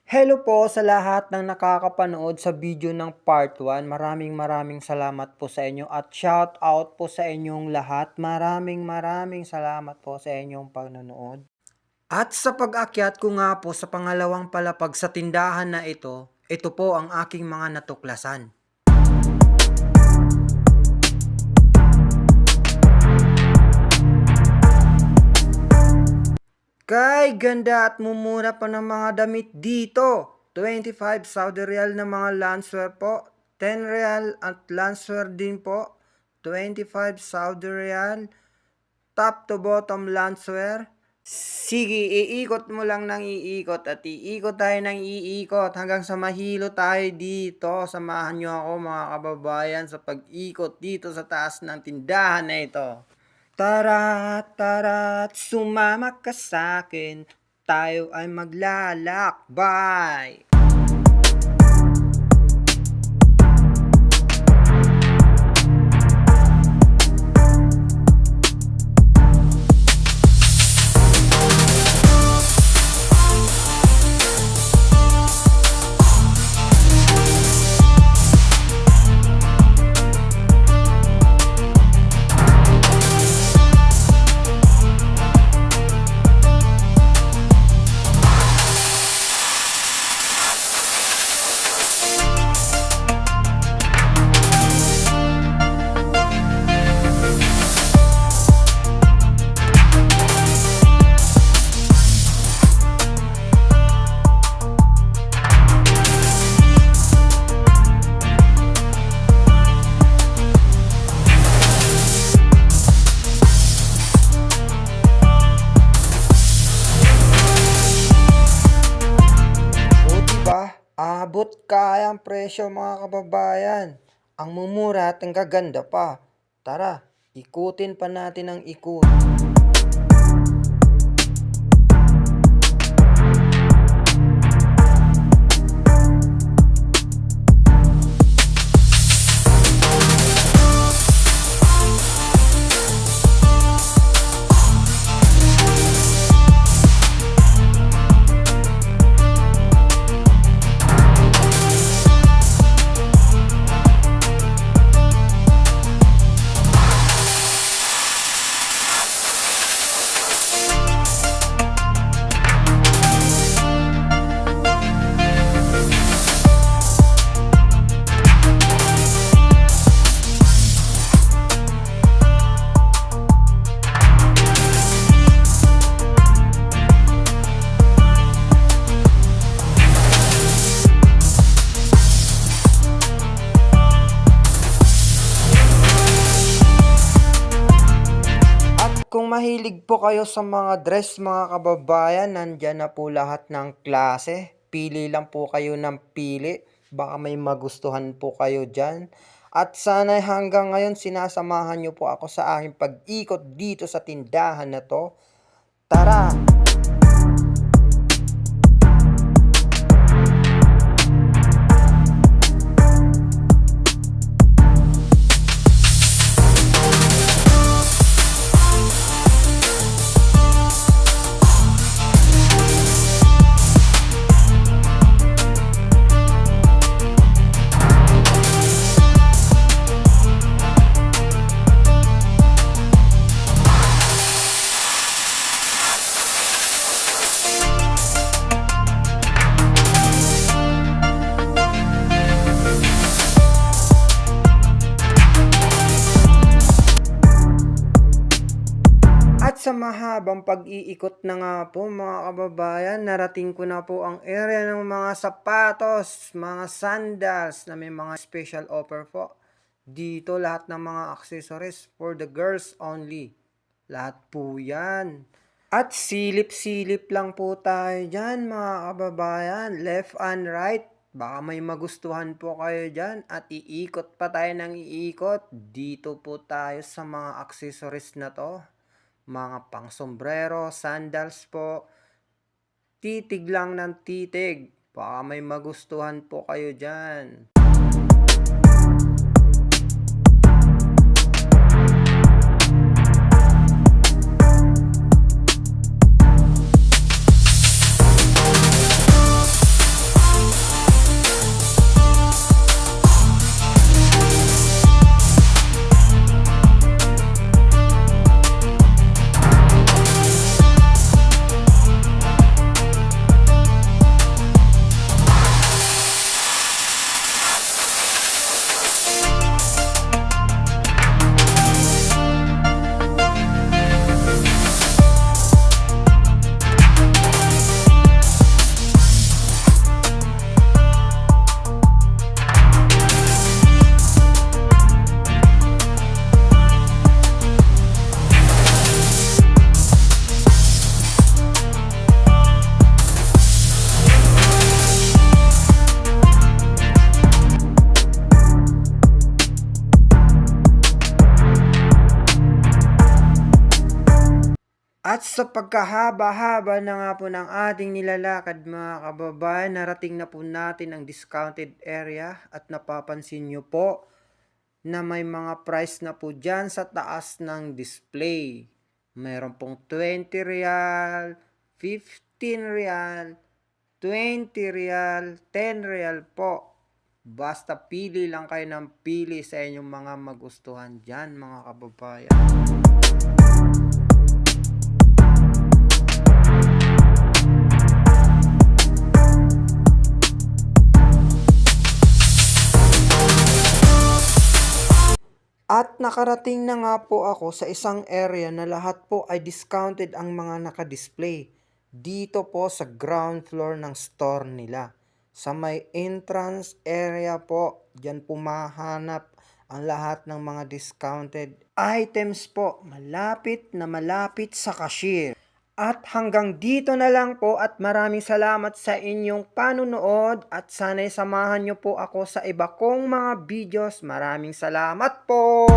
Hello po sa lahat ng nakakapanood sa video ng part 1. Maraming salamat po sa inyo at shout out po sa inyong lahat. Maraming salamat po sa inyong panonood. At sa pag-akyat ko nga po sa pangalawang palapag sa tindahan na ito po ang aking mga natuklasan. Kay ganda at mumura pa ng mga damit dito. 25 Saudi Real na mga loungewear po. 10 Real at loungewear din po. 25 Saudi Real. Top to bottom loungewear. Sige, iikot mo lang ng iikot at iikot tayo ng iikot hanggang sa mahilo tayo dito. Samahan nyo ako mga kababayan sa pag-ikot dito sa taas ng tindahan na ito. Tara't sumama ka sa'kin, tayo ay maglalakbay. Abot kaya ang presyo mga kababayan. Ang mumura at ang gaganda pa. Tara, ikutin pa natin ang ikot. Kung mahilig po kayo sa mga dress mga kababayan, nandyan na po lahat ng klase. Pili lang po kayo ng pili. Baka may magustuhan po kayo dyan. At sana hanggang ngayon sinasamahan nyo po ako sa aking pag-ikot dito sa tindahan na to. Tara! Sa mahabang pag-iikot na nga po mga kababayan, narating ko na po ang area ng mga sapatos, mga sandals na may mga special offer po. Dito lahat ng mga accessories for the girls only. Lahat po yan. At silip-silip lang po tayo dyan mga kababayan, left and right. Baka may magustuhan po kayo dyan at iikot pa tayo ng iikot. Dito po tayo sa mga accessories na to. Mga pang sombrero, sandals po. Titig lang ng titig. Baka may magustuhan po kayo dyan. Sa pagkahaba-haba na nga po ng ating nilalakad mga kababayan, narating na po natin ang discounted area at napapansin nyo po na may mga price na po dyan sa taas ng display. Mayroon pong 20 real, 15 real, 20 real, 10 real po. Basta pili lang kayo ng pili sa inyong mga magustuhan dyan mga kababayan. At nakarating na nga po ako sa isang area na lahat po ay discounted ang mga nakadisplay. Dito po sa ground floor ng store nila. Sa may entrance area po, dyan po mahanap ang lahat ng mga discounted items po. Malapit na malapit sa cashier. At hanggang dito na lang po at maraming salamat sa inyong panunood at sana'y samahan nyo po ako sa iba kong mga videos. Maraming salamat po!